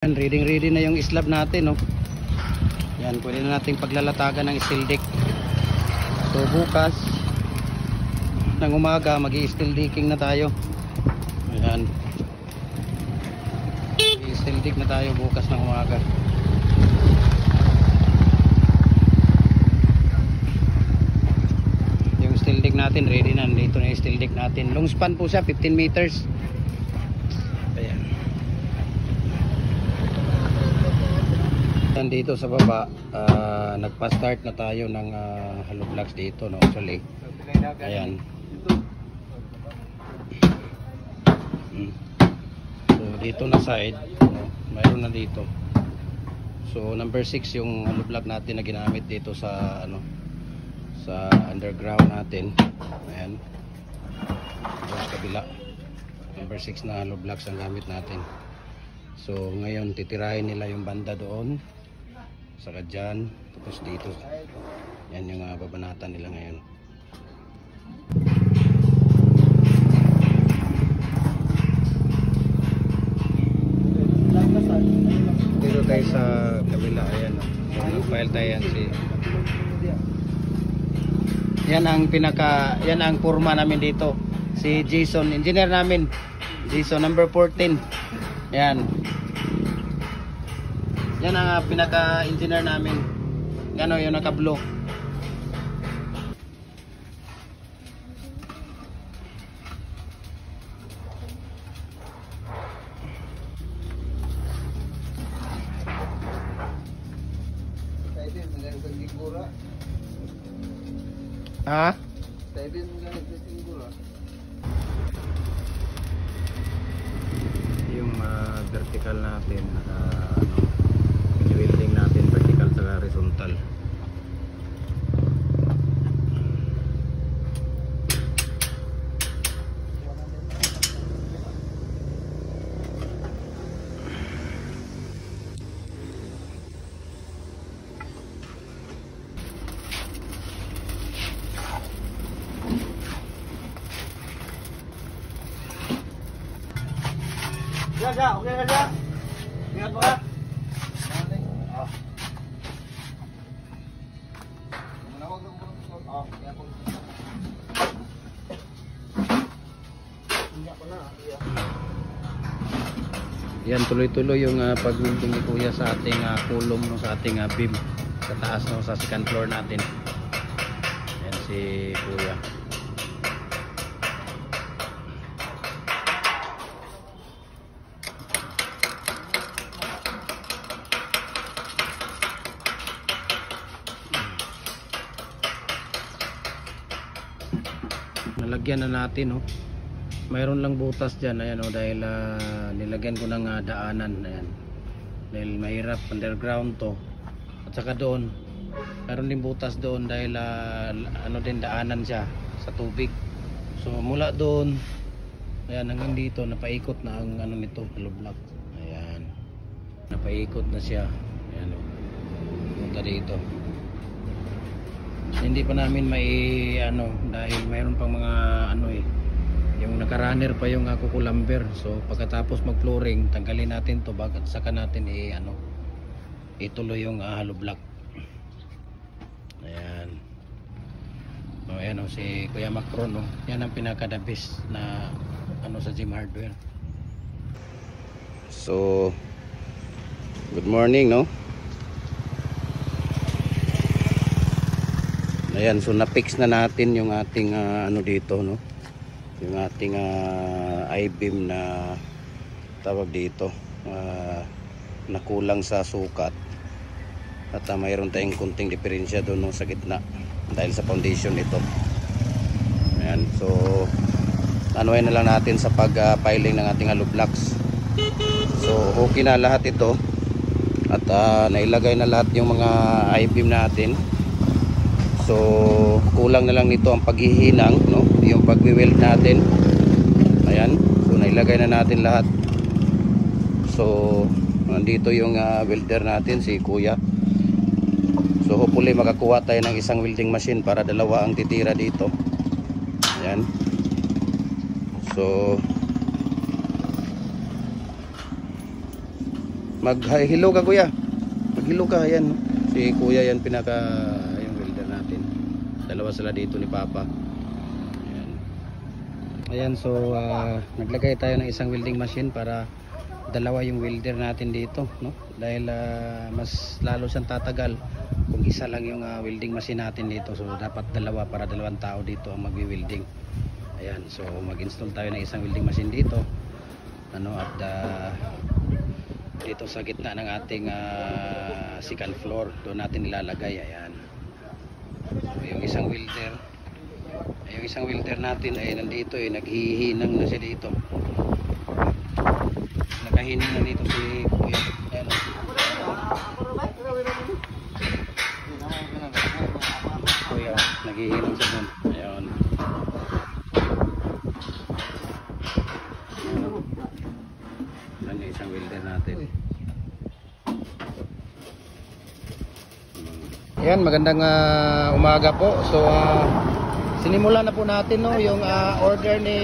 Yan, ready na yung slab natin, no. Yan, pwede na nating paglalatagan ng steel deck. So bukas ng umaga magi-steel decking na tayo. Ayan, steel deck na tayo bukas ng umaga. Yung steel deck natin ready na. Dito na yung steel deck natin. Long span po siya, 15 meters. Ayan. Dito sa baba, nagpa-start na tayo ng hollow blocks dito, no, actually. Ayan. So dito na side, no, mayroon na dito. So number 6 yung hollow block natin na ginamit dito sa sa underground natin. Ayan. Sa kabila. Number 6 na hollow blocks ang gamit natin. So ngayon titirahin nila yung banda doon, saka dyan, tapos dito. Yan yung babanatan nila ngayon. Dito tayo sa kabila. Ayan, so nag-file tayo yan yan ang purma namin dito, si Jason, engineer namin, Jason number 14. Yan ang pinaka-engineer namin. Gano yung naka-blue. Ha? Yung vertical natin, welding natin vertical sa horizontal. Ya, oke aja. Ingat mo ha. Yan, tuloy-tuloy yung pag-welding ni Kuya sa ating kulong, no, sa ating beam sa taas, no, sa second floor natin. Yan si Kuya. Nalagyan na natin, no. Mayroon lang butas dyan, ayan, oh, dahil nilagyan ko ng daanan, ayan, dahil mahirap, underground to. At saka doon mayroon din butas doon dahil ano din, daanan siya sa tubig. So mula doon, ayan, hanggang dito napaikot na ang ano nito, hollow block. Ayan, napaikot na siya. Ayan, oh, punta dito. Hindi pa namin may dahil mayroon pang mga yung naka-runner pa yung kukulamber. So pagkatapos mag-flooring, tanggalin natin to, bagat saka natin ituloy yung hollow block. Ayan. O ayan, si Kuya Macron, no. Yan ang pinaka-the best na sa Gem Hardware. So good morning, no. Ayan, so na-fix na natin yung ating dito, no. Yung ating I-beam na tawag dito, nakulang sa sukat. At mayroon tayong kunting diferensya doon, no, sa gitna dahil sa foundation nito. Ayan, so anuhin na lang natin sa pag-piling ng ating hollow blocks. So okay na lahat ito. At nailagay na lahat yung mga I-beam natin. So kulang na lang nito ang paghihinang, no, yung pagwi-weld natin. Ayan, so nailagay na natin lahat. So nandito yung welder natin, si Kuya. So hopefully makakuha tayo ng isang welding machine para dalawa ang titira dito. Ayan. So Maghilo ka kuya. Maghilo ka, ayan. Si kuya yan pinaka yung welder natin. Dalawa sila dito ni Papa. Ayan, so naglagay tayo ng isang welding machine para dalawa yung welder natin dito, no? Dahil mas lalo siyang tatagal kung isa lang yung welding machine natin dito. So dapat dalawa para dalawang tao dito ang magwi-welding. Ayan, so mag-install tayo ng isang welding machine dito. Ano, at dito sa gitna ng ating second floor, doon natin ilalagay. Ayan. So yung isang welder natin ay nandito, naghihinang na siya dito. Nakahinang na dito si Kuya. Ayan. Kuya, naghihinang siya doon. Ayan. Ayan yung isang welder natin. Ayan, magandang umaga po. So sinimula na po natin, no, yung order ni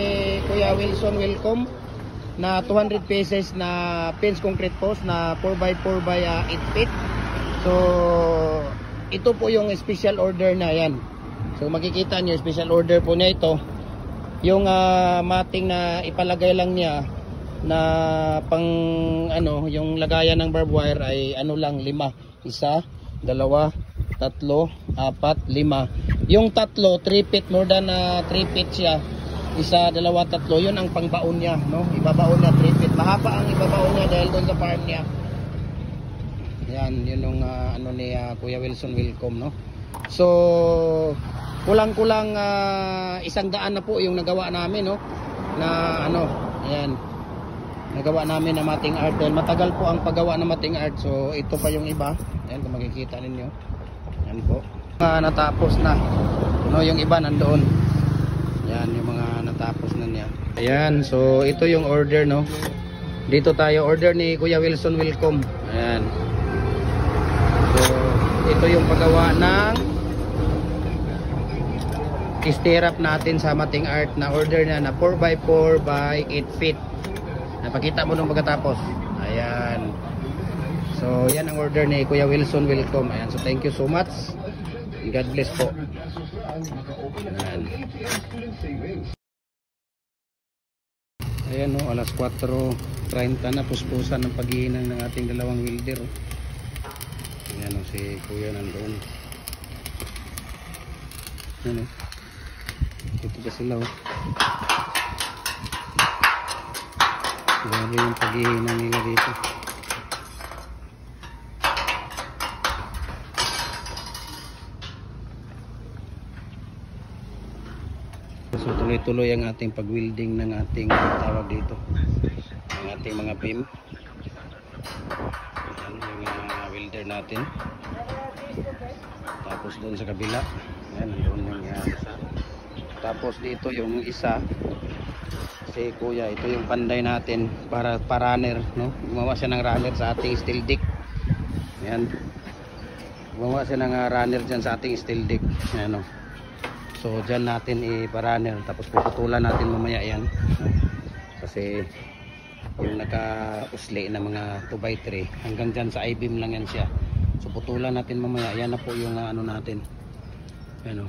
Kuya Wilson Welcome na 200 pieces na pins concrete post na 4x4 by 8 feet. So ito po yung special order na yan. So makikita nyo, special order po niya ito. Yung mating na ipalagay lang niya na pang ano, yung lagayan ng barbed wire ay ano lang, 5. 1, 2, 3, 4, 5. Yung 3, 3 feet, more than 3 feet siya. 1, 2, 3, yun ang pangbaon niya, no? Ibabaon niya 3 feet. Mahaba ang ibabaon niya dahil doon sa farm niya. Yan, yun yung ano ni Kuya Wilson Welcome, no? So kulang-kulang 100 na po yung nagawa namin, no? Na ano, ayan. Nagawa namin na mating art. Dahil matagal po ang paggawa ng mating art. So ito pa yung iba. Ayan, kung makikita ninyo. Yan po. Natapos na, no, yung iba nandoon. Yan yung mga natapos na niya. Ayan, so ito yung order, no. Dito tayo, order ni Kuya Wilson Welcome. Ayan. So ito yung paggawa ng stirrup natin sa mating art na order niya na 4x4 by 8 feet. Napakita mo nung pagkatapos. Ayan. So yan ang order ni Kuya Wilson Welcome. Ayan, so thank you so much. God bless po. Ayan. Ayan, no, alas 4:30 na, puspusan ng paghihinang ng ating dalawang welder. Ayan, no, si Kuya nandoon. Ayan, no. Ito pa sila, oh. Grabe yung paghihinang nila dito. So tuloy-tuloy ang ating pag-welding ng ating tawag dito, ng ating mga beam. Ayan yung welder natin. Tapos doon sa kabila, ayan, doon yung isa. Tapos dito yung isa, si Kuya, ito yung panday natin para runner, no? Gumawa siya ng runner sa ating steel deck. Ayan, gumawa siya ng runner dyan sa ating steel deck. Ayan, no? So dyan natin i-runner, tapos puputulan natin mamaya yan, no? Kasi yung naka-usli na mga 2x3 hanggang dyan sa I-beam lang yan siya. So putulan natin mamaya. Yan na po yung ano natin, ano,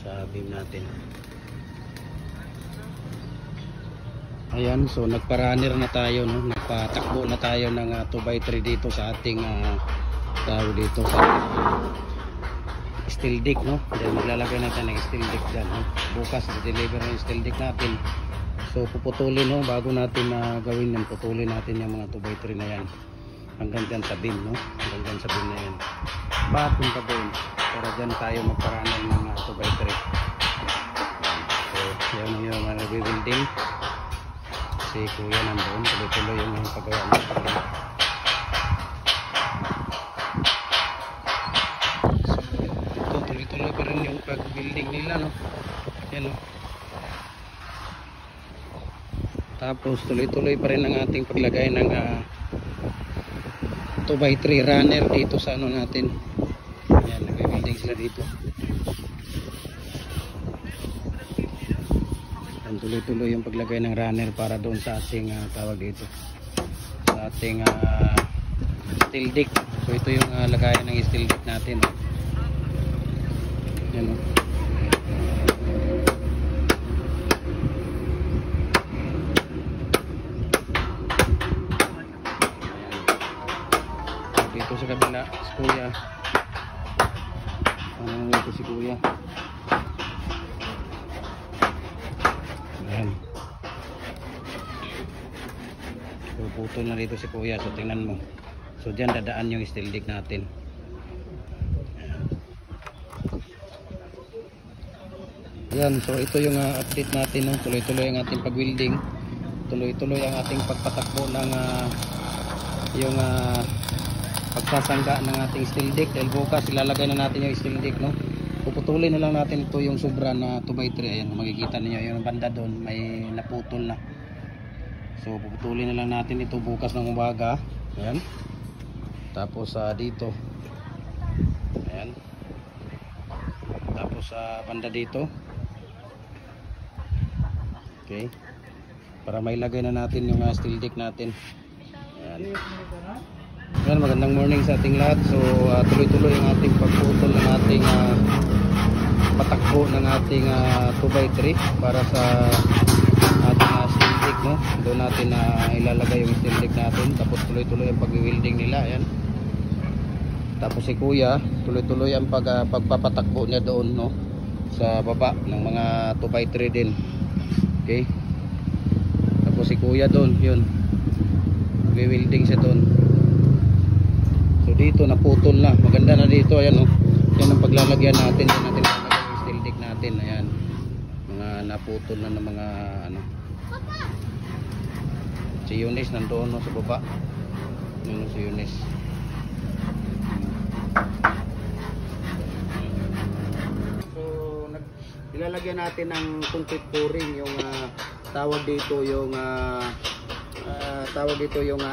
sa beam natin. Ayan, so nagpa-runner na tayo, no? Nagpatakbo na tayo ng 2x3 dito sa ating tawag dito sa steel deck, no? Then maglalagay natin ng steel deck dyan, no? Bukas i-deliver ng steel deck natin. So puputulin, no, bago natin gawin yan, putulin natin yung mga 2x3 na yan hanggang dyan sa beam, no? Hanggang dyan sa beam na yan. Bakit punta doon? Para dyan tayo magparanan ng 2x3. So yan yung rebuilding. Si Kuya nandoon, tuloy-tuloy yung paggawa natin. So ito, tuloy-tuloy pa rin yung pag-building nila, no? Yan, no? Tapos tuloy-tuloy pa rin ang ating paglagay ng 2x3 runner dito sa ano natin. Yan, nag-building sila dito. Yan, tuloy-tuloy yung paglagay ng runner para doon sa ating tawag dito, sa ating steel deck. So ito yung lagayan ng steel deck natin. Yan, oh. Dito sa kabila si kuya, ito si kuya. Ayan. So putol na dito si kuya, so tingnan mo. So dyan dadaan yung steel deck natin. Ayan, so ito yung update natin, no? Tuloy-tuloy ang ating pag-welding, tuloy-tuloy ang ating pagpatakbo ng yung pagsasangga ng ating steel deck, dahil bukas ilalagay na natin yung steel deck, no? Puputulin na lang natin ito yung sobra na 2x3. Ayan, makikita niyo yung banda doon may naputol na. So puputulin na lang natin ito bukas ng umaga. Ayan. Tapos dito. Ayan. Tapos banda dito. Okay. Para may lagay na natin yung steel deck natin. Ayan. Ayan, magandang morning sa ating lahat. So tuloy-tuloy ang ating pagputol ng ating patakbo ng ating 2x3 para sa ating steel deck, no? Doon natin ilalagay yung steel deck natin. Tapos tuloy-tuloy ang pag-welding nila. Ayan. Tapos si kuya, tuloy-tuloy ang pagpapatakbo niya doon, no? Sa baba ng mga 2x3 din. Okay. Tapos si kuya doon, yun, mag-welding siya doon. So dito naputol na, maganda na dito. Ayan, oh. Yan ang paglalagyan natin. Yan natin ilalagay yung steel deck natin. Ayan, mga naputol na ng mga ano. Si Eunice nandoon, no, sa baba. Yun si Eunice. So ilalagyan natin ng concrete pouring, yung tawag dito yung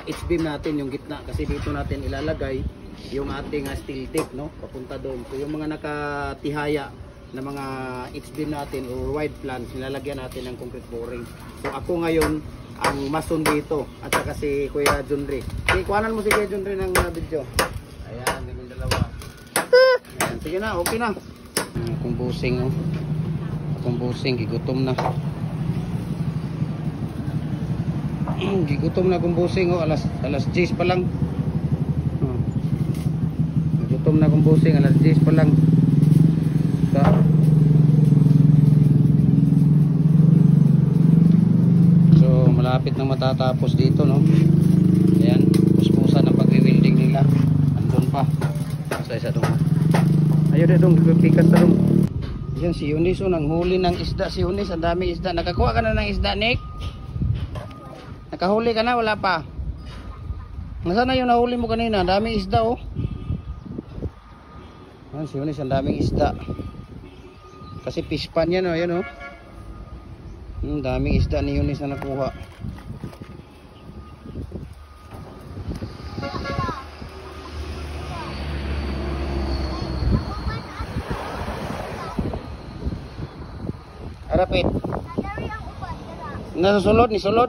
H-beam natin, yung gitna, kasi dito natin ilalagay yung ating steel deck, no, papunta doon. So yung mga nakatihaya na mga H-beam natin or wide plans, nilalagyan natin ng concrete pouring. So ako ngayon ang mason dito, at saka si Kuya Junri. Kuhanan mo si Kuya Junri ng video. Ayan, yung dalawa. Ayan, sige na, okay na. Kung busing, oh. Kung busing, gigutom na. Gigutom na kung busing, oh. Alas 10 pa lang. Gigutom na kung busing, alas 10 pa lang. So malapit na matatapos dito, no. Ayan, puspusan ang pag-welding nila. Andun pa sa isa doon. Ayun na dong, pikas na dong. Yan si Eunice, oh, nang huli ng isda si Eunice. Ang daming isda. Nakakuha ka na ng isda, Nick? Nakahuli ka na? Wala pa? Nasaan na yung nahuli mo kanina? Ang daming isda, oh. Yan si Eunice, ang daming isda. Kasi fish pan yan, oh. Yan, oh. Ang daming isda ni Eunice na nakuha. Harapit. Nasa sulod, ni sulod.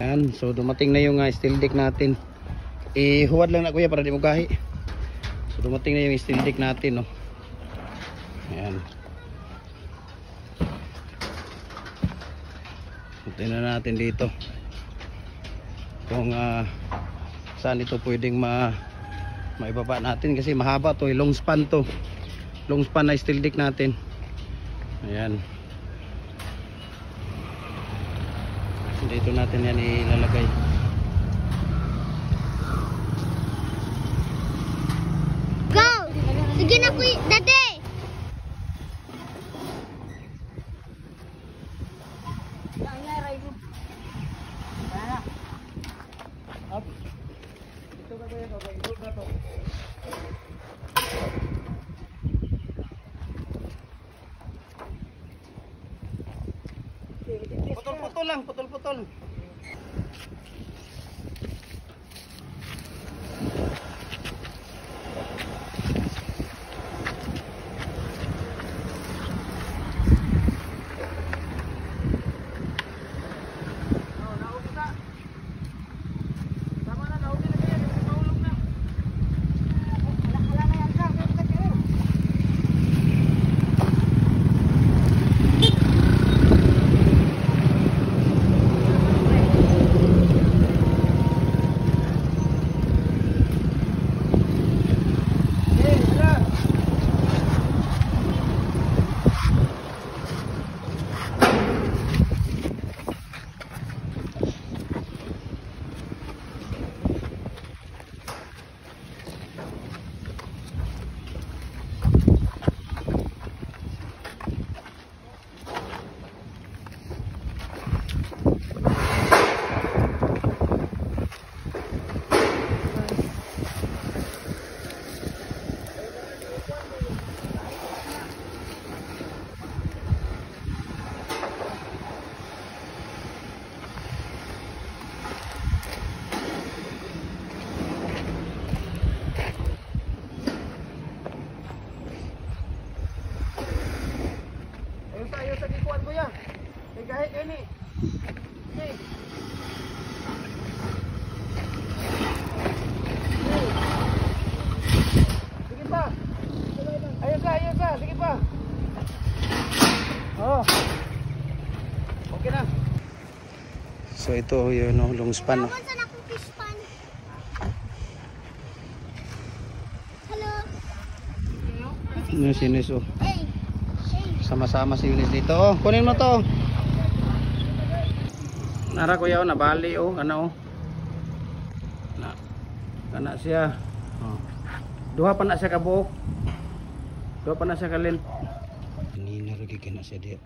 Yan, so dumating na yung steel deck natin. Huwad lang na kuya para di mo gahi. So dumating na yung steel deck natin, no. Ayan. Tingnan natin dito kung saan ito pwedeng maibaba natin, kasi mahaba to, long span to. Long span na steel deck natin. Ayan. Dito natin yan ilalagay. Go! Sige na kuya, dati! Up. Ito ka kuya, ito ka to. Putol-putol lang, putol-putol. Tama na. So ito yun, no, long span. No. Saan ako fish pan? Hello? Ano si Eunice, oh. Hey. Sama-sama si Eunice dito. Oh, kunin mo to. Nara kuya, oh, nabali, oh. Ano, oh. Kana siya. Oh. Duha pa na siya ka buok. Duha pa na siya ka length. Kanina lagi kina siya diya.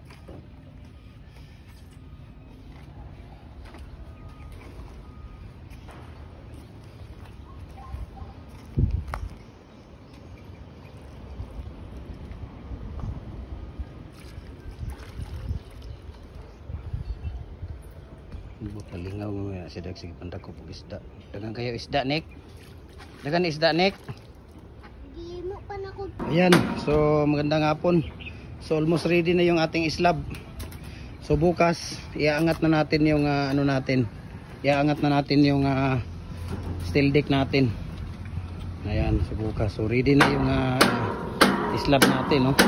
Ibu palingaw mo ya siya sige pandako pug isda. Dagan kayo isda, Nick. Dagan isda, Nick. Di mo pa na ko. Ayan, so magandang hapon. So almost ready na yung ating islab. So bukas iaangat na natin yung ano natin. Iaangat na natin yung steel deck natin. Ayan, so bukas. So ready na yung islab natin, no.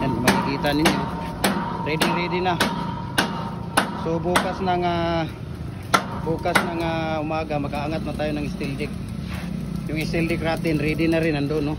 Ayan, kung makikita ninyo. Ready na. So bukas ng umaga mag-aangat na tayo ng steel deck. Yung steel deck natin ready na rin nandoon, no.